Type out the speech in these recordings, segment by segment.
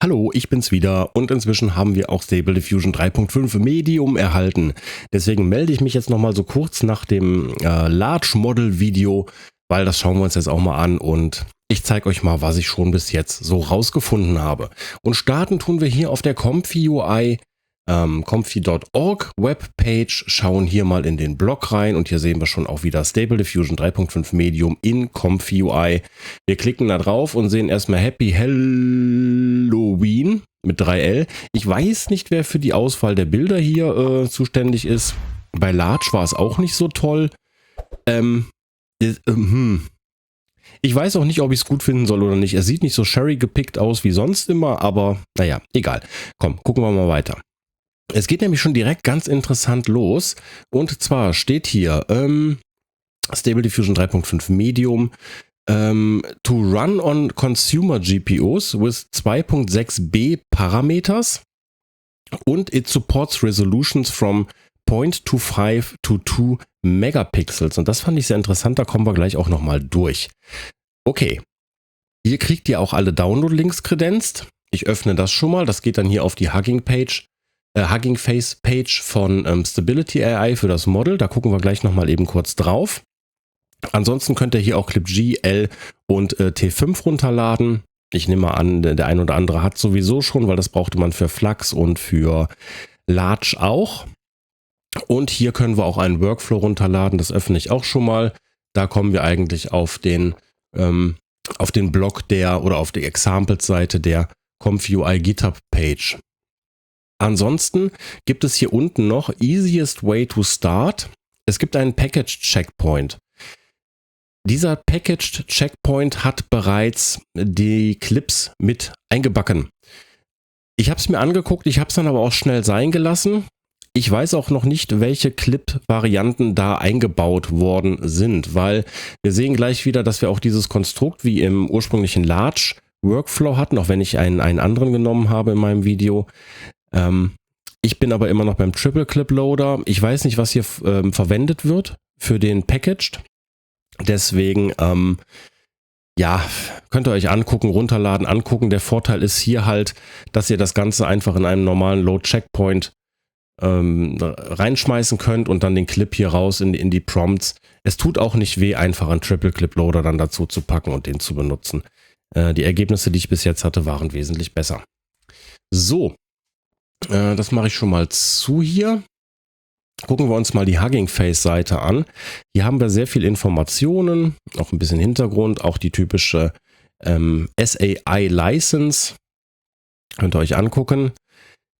Hallo, ich bin's wieder und inzwischen haben wir auch Stable Diffusion 3.5 Medium erhalten. Deswegen melde ich mich jetzt nochmal so kurz nach dem Large Model Video, weil das schauen wir uns jetzt auch mal an und ich zeige euch mal, was ich schon bis jetzt so rausgefunden habe. Und starten tun wir hier auf der Comfy UI, comfy.org Webpage, schauen hier mal in den Blog rein und hier sehen wir schon auch wieder Stable Diffusion 3.5 Medium in Comfy UI. Wir klicken da drauf und sehen erstmal Happy Halloween mit 3L. Ich weiß nicht, wer für die Auswahl der Bilder hier zuständig ist. Bei Large war es auch nicht so toll. Ich weiß auch nicht, ob ich es gut finden soll oder nicht. Er sieht nicht so Sherry gepickt aus wie sonst immer, aber naja, egal. Komm, gucken wir mal weiter. Es geht nämlich schon direkt ganz interessant los. Und zwar steht hier Stable Diffusion 3.5 Medium to run on consumer GPUs with 2.6b Parameters und it supports resolutions from 0.25 to 2 Megapixels. Und das fand ich sehr interessant, da kommen wir gleich auch nochmal durch. Okay, hier kriegt ihr auch alle Download-Links kredenzt. Ich öffne das schon mal, das geht dann hier auf die Hugging Face Page von Stability AI für das Model. Da gucken wir gleich nochmal eben kurz drauf. Ansonsten könnt ihr hier auch ClipG, L und T5 runterladen. Ich nehme mal an, der ein oder andere hat sowieso schon, weil das brauchte man für Flux und für Large auch. Und hier können wir auch einen Workflow runterladen, das öffne ich auch schon mal. Da kommen wir eigentlich auf den Blog oder auf die Examples-Seite der Comfy UI GitHub Page. Ansonsten gibt es hier unten noch Easiest Way to Start. Es gibt einen Packaged Checkpoint. Dieser Packaged Checkpoint hat bereits die Clips mit eingebacken. Ich habe es mir angeguckt, ich habe es dann aber auch schnell sein gelassen. Ich weiß auch noch nicht, welche Clip-Varianten da eingebaut worden sind, weil wir sehen gleich wieder, dass wir auch dieses Konstrukt wie im ursprünglichen Large Workflow hatten, auch wenn ich einen anderen genommen habe in meinem Video. Ich bin aber immer noch beim Triple Clip Loader. Ich weiß nicht, was hier verwendet wird für den Packaged. Deswegen, könnt ihr euch angucken, runterladen, angucken. Der Vorteil ist hier halt, dass ihr das Ganze einfach in einem normalen Load Checkpoint reinschmeißen könnt und dann den Clip hier raus in die Prompts. Es tut auch nicht weh, einfach einen Triple Clip Loader dann dazu zu packen und den zu benutzen. Die Ergebnisse, die ich bis jetzt hatte, waren wesentlich besser. So, das mache ich schon mal zu hier. Gucken wir uns mal die Hugging Face Seite an. Hier haben wir sehr viel Informationen, auch ein bisschen Hintergrund, auch die typische SAI License. Könnt ihr euch angucken.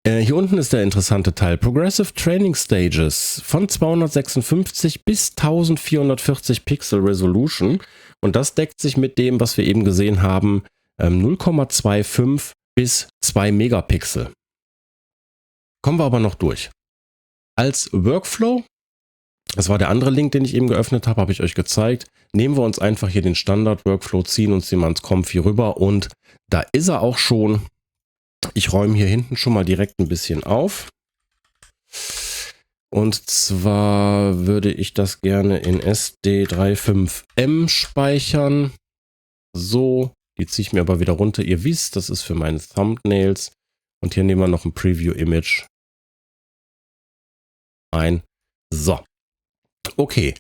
Hier unten ist der interessante Teil. Progressive Training Stages von 256 bis 1440 Pixel Resolution. Und das deckt sich mit dem, was wir eben gesehen haben, 0,25 bis 2 Megapixel. Kommen wir aber noch durch. Als Workflow, das war der andere Link, den ich eben geöffnet habe, habe ich euch gezeigt. Nehmen wir uns einfach hier den Standard-Workflow, ziehen uns den mal ins Comfy rüber und da ist er auch schon. Ich räume hier hinten schon mal direkt ein bisschen auf. Und zwar würde ich das gerne in SD35M speichern. So, die ziehe ich mir aber wieder runter. Ihr wisst, das ist für meine Thumbnails. Und hier nehmen wir noch ein Preview-Image ein. So, okay.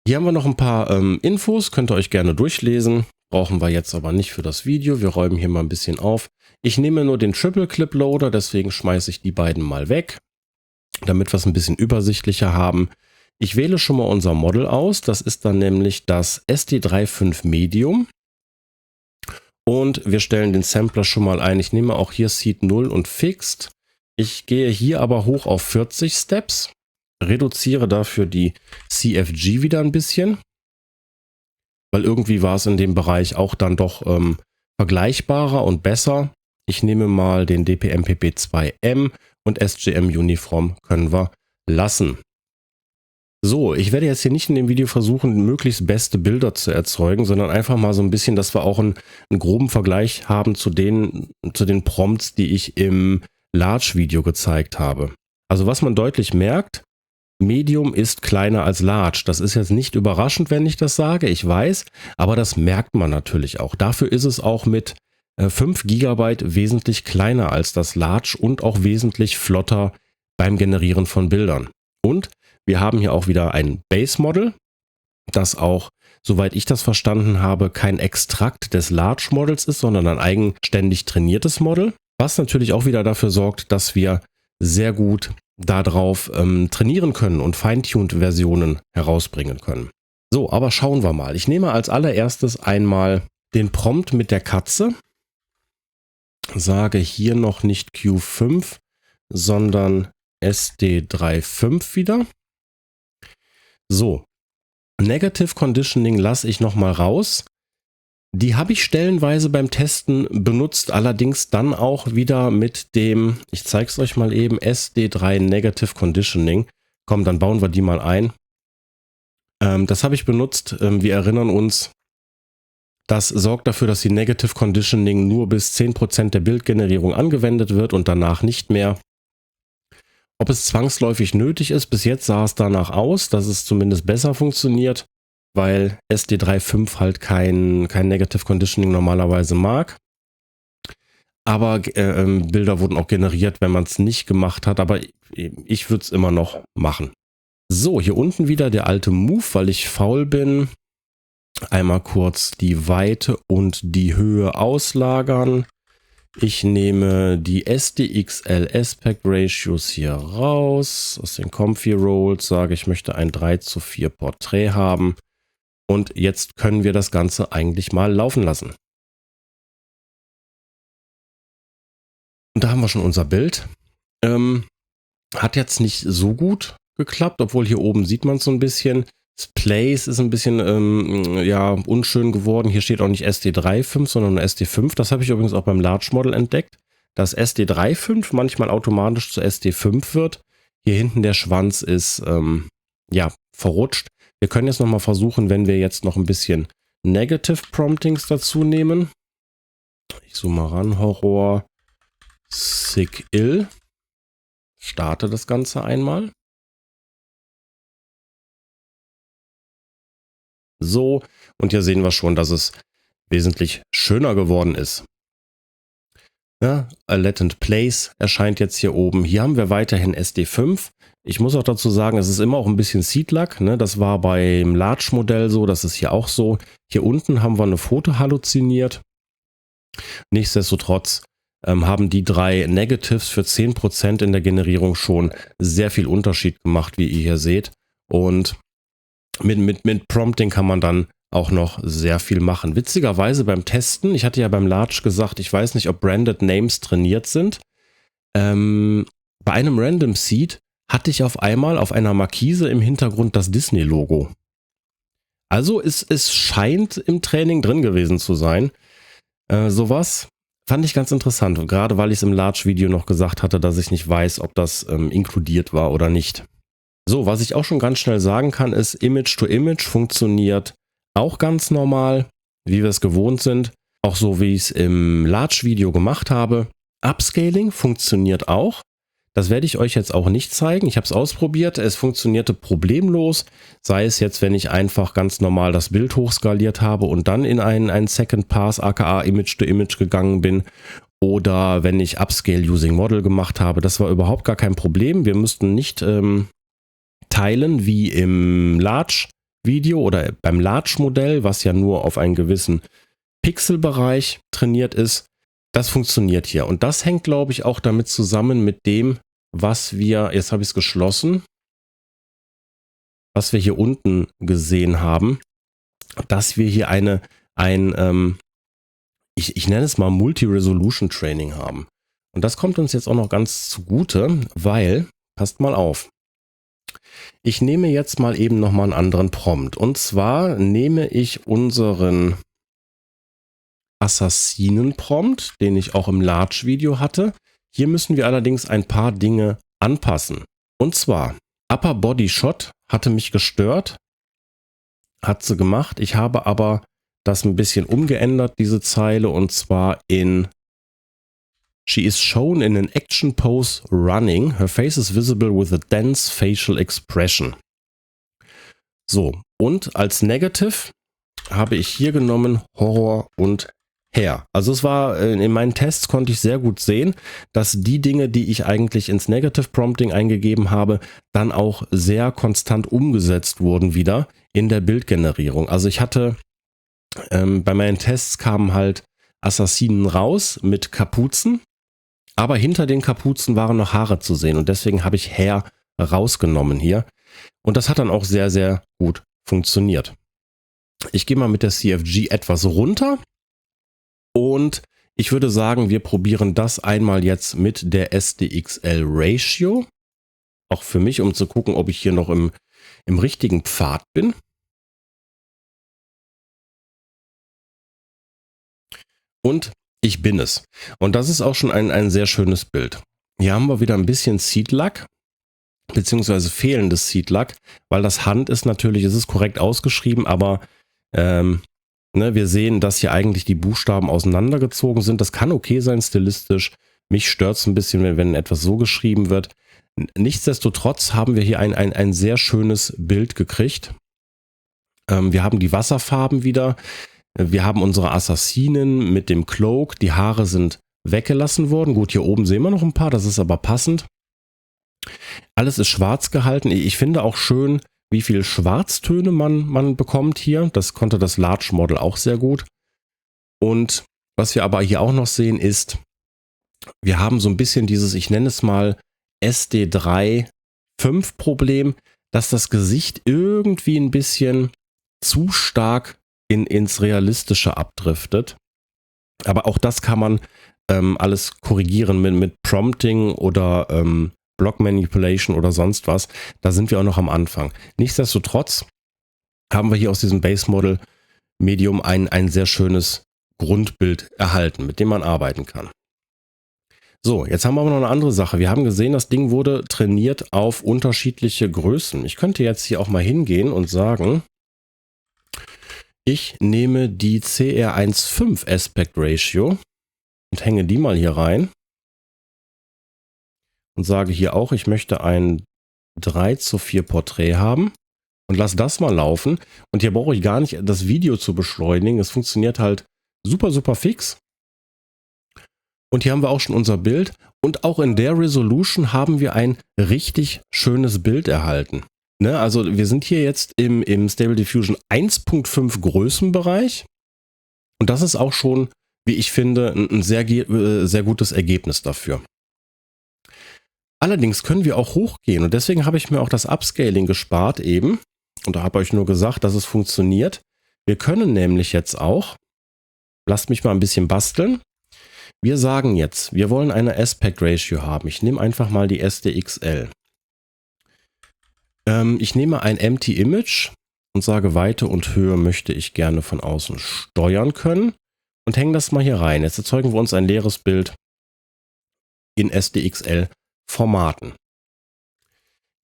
Hier haben wir noch ein paar Infos, könnt ihr euch gerne durchlesen. Brauchen wir jetzt aber nicht für das Video. Wir räumen hier mal ein bisschen auf. Ich nehme nur den Triple Clip Loader, deswegen schmeiße ich die beiden mal weg, damit wir es ein bisschen übersichtlicher haben. Ich wähle schon mal unser Model aus. Das ist dann nämlich das SD35 Medium. Und wir stellen den Sampler schon mal ein. Ich nehme auch hier Seed 0 und Fixed. Ich gehe hier aber hoch auf 40 Steps, reduziere dafür die CFG wieder ein bisschen, weil irgendwie war es in dem Bereich auch dann doch vergleichbarer und besser. Ich nehme mal den DPMPP2M und SGM Uniform können wir lassen. So, ich werde jetzt hier nicht in dem Video versuchen, möglichst beste Bilder zu erzeugen, sondern einfach mal so ein bisschen, dass wir auch einen groben Vergleich haben zu den Prompts, die ich im Large-Video gezeigt habe. Also was man deutlich merkt, Medium ist kleiner als Large. Das ist jetzt nicht überraschend, wenn ich das sage, ich weiß, aber das merkt man natürlich auch. Dafür ist es auch mit 5 GB wesentlich kleiner als das Large und auch wesentlich flotter beim Generieren von Bildern. Und wir haben hier auch wieder ein Base Model, das auch, soweit ich das verstanden habe, kein Extrakt des Large Models ist, sondern ein eigenständig trainiertes Model, was natürlich auch wieder dafür sorgt, dass wir sehr gut darauf trainieren können und feintuned Versionen herausbringen können. So, aber schauen wir mal. Ich nehme als allererstes einmal den Prompt mit der Katze, sage hier noch nicht Q5, sondern SD35 wieder. So, Negative Conditioning lasse ich nochmal raus. Die habe ich stellenweise beim Testen benutzt, allerdings dann auch wieder mit dem, ich zeige es euch mal eben, SD3 Negative Conditioning. Komm, dann bauen wir die mal ein. Das habe ich benutzt, wir erinnern uns, das sorgt dafür, dass die Negative Conditioning nur bis 10% der Bildgenerierung angewendet wird und danach nicht mehr. Ob es zwangsläufig nötig ist, bis jetzt sah es danach aus, dass es zumindest besser funktioniert, weil SD3.5 halt kein Negative Conditioning normalerweise mag. Aber Bilder wurden auch generiert, wenn man es nicht gemacht hat, aber ich würde es immer noch machen. So, hier unten wieder der alte Move, weil ich faul bin. Einmal kurz die Weite und die Höhe auslagern. Ich nehme die SDXL Aspect Ratios hier raus. Aus den Comfy Rolls sage ich, möchte ein 3:4 Porträt haben. Und jetzt können wir das Ganze eigentlich mal laufen lassen. Und da haben wir schon unser Bild. Hat jetzt nicht so gut geklappt, obwohl hier oben sieht man es so ein bisschen. Das Place ist ein bisschen ja, unschön geworden. Hier steht auch nicht SD3.5, sondern SD5. Das habe ich übrigens auch beim Large Model entdeckt, dass SD3.5 manchmal automatisch zu SD5 wird. Hier hinten der Schwanz ist ja, verrutscht. Wir können jetzt nochmal versuchen, wenn wir jetzt noch ein bisschen Negative Promptings dazu nehmen. Ich zoome mal ran. Horror Sick Ill. Starte das Ganze einmal. So, und hier sehen wir schon, dass es wesentlich schöner geworden ist. Ja, A Latent Place erscheint jetzt hier oben. Hier haben wir weiterhin SD5. Ich muss auch dazu sagen, es ist immer auch ein bisschen Seed-Lag. Ne? Das war beim Large-Modell so, das ist hier auch so. Hier unten haben wir eine Foto halluziniert. Nichtsdestotrotz haben die 3 Negatives für 10% in der Generierung schon sehr viel Unterschied gemacht, wie ihr hier seht. Und mit Prompting kann man dann auch noch sehr viel machen. Witzigerweise beim Testen, ich hatte ja beim Large gesagt, ich weiß nicht, ob Branded Names trainiert sind. Bei einem Random Seed hatte ich auf einmal auf einer Markise im Hintergrund das Disney-Logo. Also es scheint im Training drin gewesen zu sein. Sowas fand ich ganz interessant, gerade weil ich es im Large-Video noch gesagt hatte, dass ich nicht weiß, ob das inkludiert war oder nicht. So, was ich auch schon ganz schnell sagen kann, ist, Image-to-Image funktioniert auch ganz normal, wie wir es gewohnt sind. Auch so, wie ich es im Large-Video gemacht habe. Upscaling funktioniert auch. Das werde ich euch jetzt auch nicht zeigen. Ich habe es ausprobiert. Es funktionierte problemlos. Sei es jetzt, wenn ich einfach ganz normal das Bild hochskaliert habe und dann in einen Second Pass, aka Image-to-Image gegangen bin. Oder wenn ich Upscale Using Model gemacht habe. Das war überhaupt gar kein Problem. Wir müssten nicht teilen wie im Large-Video oder beim Large-Modell, was ja nur auf einen gewissen Pixelbereich trainiert ist. Das funktioniert hier. Und das hängt, glaube ich, auch damit zusammen mit dem, was wir, jetzt habe ich es geschlossen, was wir hier unten gesehen haben, dass wir hier ich nenne es mal Multi-Resolution Training haben. Und das kommt uns jetzt auch noch ganz zugute, weil, passt mal auf, ich nehme jetzt mal eben nochmal einen anderen Prompt. Und zwar nehme ich unseren Assassinen-Prompt, den ich auch im Large-Video hatte. Hier müssen wir allerdings ein paar Dinge anpassen. Und zwar, Upper Body Shot hatte mich gestört, hat sie gemacht. Ich habe aber das ein bisschen umgeändert, diese Zeile, und zwar in She is shown in an action pose running. Her face is visible with a dense facial expression. So, und als Negative habe ich hier genommen Horror und her. Also es war, in meinen Tests konnte ich sehr gut sehen, dass die Dinge, die ich eigentlich ins Negative Prompting eingegeben habe, dann auch sehr konstant umgesetzt wurden wieder in der Bildgenerierung. Also ich hatte, bei meinen Tests kamen halt Assassinen raus mit Kapuzen, aber hinter den Kapuzen waren noch Haare zu sehen und deswegen habe ich Hair rausgenommen hier. Und das hat dann auch sehr, sehr gut funktioniert. Ich gehe mal mit der CFG etwas runter und ich würde sagen, wir probieren das einmal jetzt mit der SDXL Ratio. Auch für mich, um zu gucken, ob ich hier noch im richtigen Pfad bin. Und ich bin es. Und das ist auch schon ein sehr schönes Bild. Hier haben wir wieder ein bisschen Seed-Lack, beziehungsweise fehlendes Seed-Lack, weil das Hand ist natürlich, es ist korrekt ausgeschrieben, aber wir sehen, dass hier eigentlich die Buchstaben auseinandergezogen sind. Das kann okay sein stilistisch. Mich stört es ein bisschen, wenn etwas so geschrieben wird. Nichtsdestotrotz haben wir hier ein sehr schönes Bild gekriegt. Wir haben die Wasserfarben wieder. Wir haben unsere Assassinen mit dem Cloak. Die Haare sind weggelassen worden. Gut, hier oben sehen wir noch ein paar, das ist aber passend. Alles ist schwarz gehalten. Ich finde auch schön, wie viel Schwarztöne man bekommt hier. Das konnte das Large Model auch sehr gut. Und was wir aber hier auch noch sehen ist, wir haben so ein bisschen dieses, ich nenne es mal SD3-5-Problem, dass das Gesicht irgendwie ein bisschen zu stark ins Realistische abdriftet. Aber auch das kann man alles korrigieren mit Prompting oder Block Manipulation oder sonst was. Da sind wir auch noch am Anfang. Nichtsdestotrotz haben wir hier aus diesem Base Model Medium ein sehr schönes Grundbild erhalten, mit dem man arbeiten kann. So, jetzt haben wir aber noch eine andere Sache. Wir haben gesehen, das Ding wurde trainiert auf unterschiedliche Größen. Ich könnte jetzt hier auch mal hingehen und sagen, ich nehme die CR1.5 Aspect Ratio und hänge die mal hier rein und sage hier auch, ich möchte ein 3:4 Porträt haben und lasse das mal laufen. Und hier brauche ich gar nicht das Video zu beschleunigen. Es funktioniert halt super, super fix. Und hier haben wir auch schon unser Bild. Und auch in der Resolution haben wir ein richtig schönes Bild erhalten. Ne? Also wir sind hier jetzt im Stable Diffusion 1.5 Größenbereich. Und das ist auch schon, wie ich finde, ein sehr gutes Ergebnis dafür. Allerdings können wir auch hochgehen und deswegen habe ich mir auch das Upscaling gespart eben. Und da habe ich nur gesagt, dass es funktioniert. Wir können nämlich jetzt auch, lasst mich mal ein bisschen basteln. Wir sagen jetzt, wir wollen eine Aspect Ratio haben. Ich nehme einfach mal die SDXL. Ich nehme ein Empty Image und sage, Weite und Höhe möchte ich gerne von außen steuern können und hängen das mal hier rein. Jetzt erzeugen wir uns ein leeres Bild in SDXL Formaten.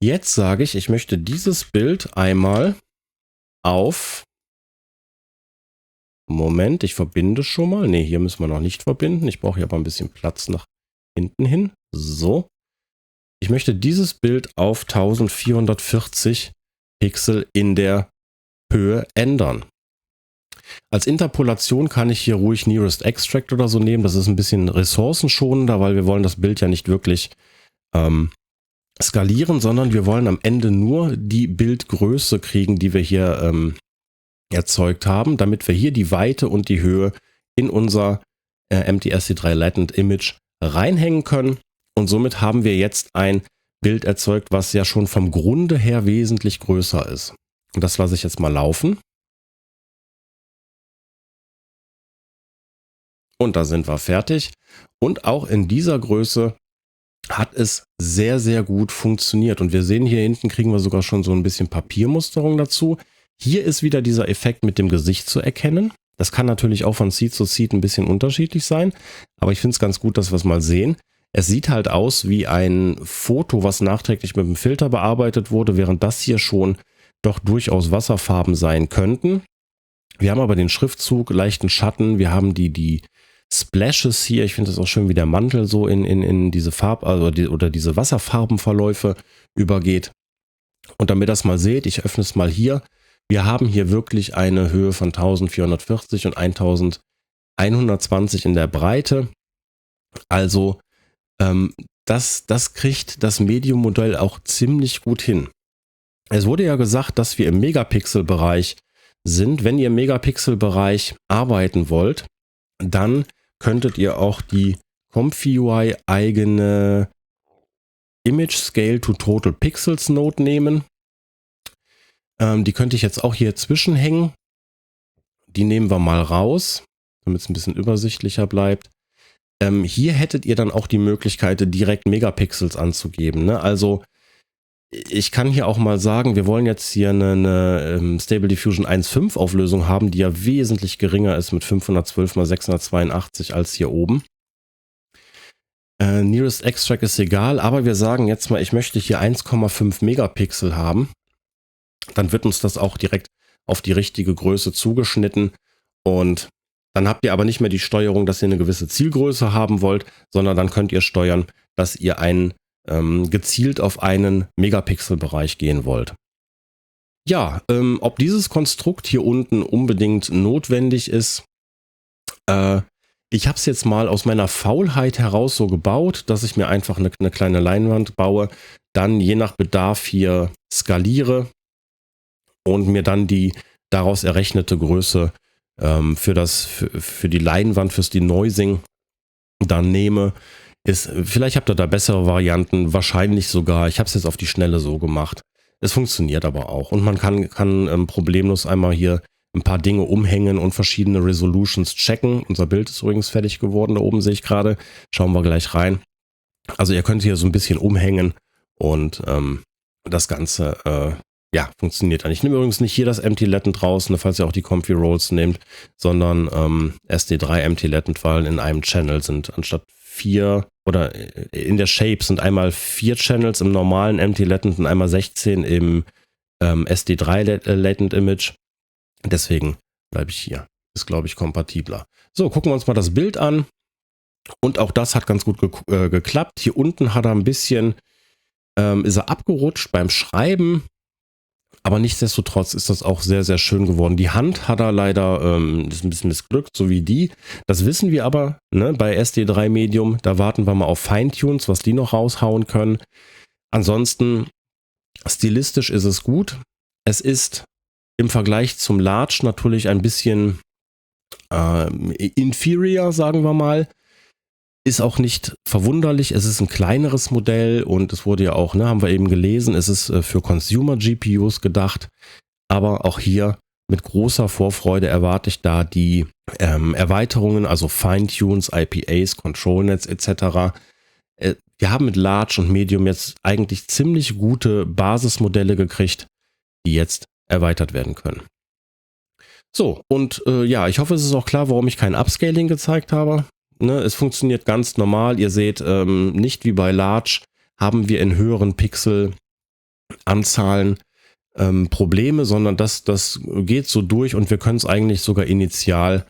Jetzt sage ich, ich möchte dieses Bild einmal auf, Moment, ich verbinde schon mal. Ne, hier müssen wir noch nicht verbinden. Ich brauche hier aber ein bisschen Platz nach hinten hin. So. Ich möchte dieses Bild auf 1440 Pixel in der Höhe ändern. Als Interpolation kann ich hier ruhig Nearest Extract oder so nehmen. Das ist ein bisschen ressourcenschonender, weil wir wollen das Bild ja nicht wirklich skalieren, sondern wir wollen am Ende nur die Bildgröße kriegen, die wir hier erzeugt haben, damit wir hier die Weite und die Höhe in unser MTSC3 Latent Image reinhängen können. Und somit haben wir jetzt ein Bild erzeugt, was ja schon vom Grunde her wesentlich größer ist. Und das lasse ich jetzt mal laufen. Und da sind wir fertig. Und auch in dieser Größe hat es sehr, sehr gut funktioniert. Und wir sehen, hier hinten kriegen wir sogar schon so ein bisschen Papiermusterung dazu. Hier ist wieder dieser Effekt mit dem Gesicht zu erkennen. Das kann natürlich auch von Seed zu Seed ein bisschen unterschiedlich sein. Aber ich finde es ganz gut, dass wir es mal sehen. Es sieht halt aus wie ein Foto, was nachträglich mit dem Filter bearbeitet wurde, während das hier schon doch durchaus Wasserfarben sein könnten. Wir haben aber den Schriftzug, leichten Schatten. Wir haben die Splashes hier. Ich finde es auch schön, wie der Mantel so in diese oder diese Wasserfarbenverläufe übergeht. Und damit ihr das mal seht, ich öffne es mal hier. Wir haben hier wirklich eine Höhe von 1440 und 120 in der Breite. Also das kriegt das Medium-Modell auch ziemlich gut hin. Es wurde ja gesagt, dass wir im Megapixel-Bereich sind. Wenn ihr im Megapixel-Bereich arbeiten wollt, dann könntet ihr auch die ComfyUI eigene Image Scale to Total Pixels Node nehmen. Die könnte ich jetzt auch hier zwischenhängen. Die nehmen wir mal raus, damit es ein bisschen übersichtlicher bleibt. Hier hättet ihr dann auch die Möglichkeit, direkt Megapixels anzugeben. Ne? Also ich kann hier auch mal sagen, wir wollen jetzt hier eine Stable Diffusion 1.5 Auflösung haben, die ja wesentlich geringer ist mit 512 x 682 als hier oben. Nearest Extract ist egal, aber wir sagen jetzt mal, ich möchte hier 1,5 Megapixel haben. Dann wird uns das auch direkt auf die richtige Größe zugeschnitten und dann habt ihr aber nicht mehr die Steuerung, dass ihr eine gewisse Zielgröße haben wollt, sondern dann könnt ihr steuern, dass ihr gezielt auf einen Megapixel-Bereich gehen wollt. Ja, ob dieses Konstrukt hier unten unbedingt notwendig ist, ich habe es jetzt mal aus meiner Faulheit heraus so gebaut, dass ich mir einfach eine kleine Leinwand baue, dann je nach Bedarf hier skaliere und mir dann die daraus errechnete Größe für die Leinwand, fürs Denoising dann nehme. Vielleicht habt ihr da bessere Varianten, wahrscheinlich sogar. Ich habe es jetzt auf die Schnelle so gemacht. Es funktioniert aber auch und man kann problemlos einmal hier ein paar Dinge umhängen und verschiedene Resolutions checken. Unser Bild ist übrigens fertig geworden, da oben sehe ich gerade. Schauen wir gleich rein. Also ihr könnt hier so ein bisschen umhängen und das Ganze funktioniert dann. Ich nehme übrigens nicht hier das Empty Latent raus, falls ihr auch die Comfy Rolls nehmt, sondern SD3 Empty Latent, weil in einem Channel sind anstatt 4 oder in der Shape sind einmal 4 Channels im normalen Empty Latent und einmal 16 im SD3 Latent Image. Deswegen bleibe ich hier. Ist, glaube ich, kompatibler. So, gucken wir uns mal das Bild an. Und auch das hat ganz gut geklappt. Hier unten hat er ein bisschen, ist er abgerutscht beim Schreiben. Aber nichtsdestotrotz ist das auch sehr, sehr schön geworden. Die Hand hat er leider ist ein bisschen missglückt, so wie die. Das wissen wir aber bei SD3 Medium. Da warten wir mal auf Feintunes, was die noch raushauen können. Ansonsten, stilistisch ist es gut. Es ist im Vergleich zum Large natürlich ein bisschen inferior, sagen wir mal. Ist auch nicht verwunderlich, es ist ein kleineres Modell und es wurde ja auch, haben wir eben gelesen, es ist für Consumer-GPUs gedacht, aber auch hier mit großer Vorfreude erwarte ich da die Erweiterungen, also Feintunes, IPAs, Control-Nets etc. Wir haben mit Large und Medium jetzt eigentlich ziemlich gute Basismodelle gekriegt, die jetzt erweitert werden können. So, und ich hoffe, es ist auch klar, warum ich kein Upscaling gezeigt habe. Es funktioniert ganz normal. Ihr seht, nicht wie bei Large haben wir in höheren Pixelanzahlen Probleme, sondern das geht so durch und wir können es eigentlich sogar initial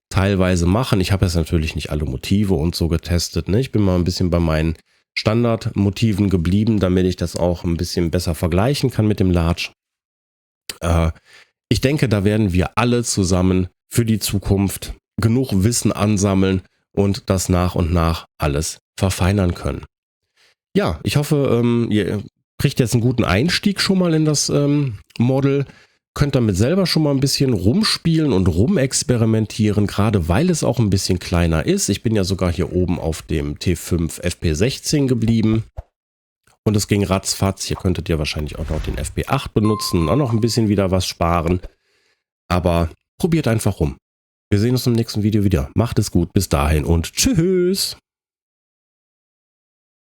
teilweise machen. Ich habe jetzt natürlich nicht alle Motive und so getestet. Ich bin mal ein bisschen bei meinen Standardmotiven geblieben, damit ich das auch ein bisschen besser vergleichen kann mit dem Large. Ich denke, da werden wir alle zusammen für die Zukunft genug Wissen ansammeln und das nach und nach alles verfeinern können. Ja, ich hoffe, ihr kriegt jetzt einen guten Einstieg schon mal in das Model. Könnt damit selber schon mal ein bisschen rumspielen und rumexperimentieren, gerade weil es auch ein bisschen kleiner ist. Ich bin ja sogar hier oben auf dem T5 FP16 geblieben. Und es ging ratzfatz. Hier könntet ihr wahrscheinlich auch noch den FP8 benutzen und auch noch ein bisschen wieder was sparen. Aber probiert einfach rum. Wir sehen uns im nächsten Video wieder. Macht es gut, bis dahin und tschüss!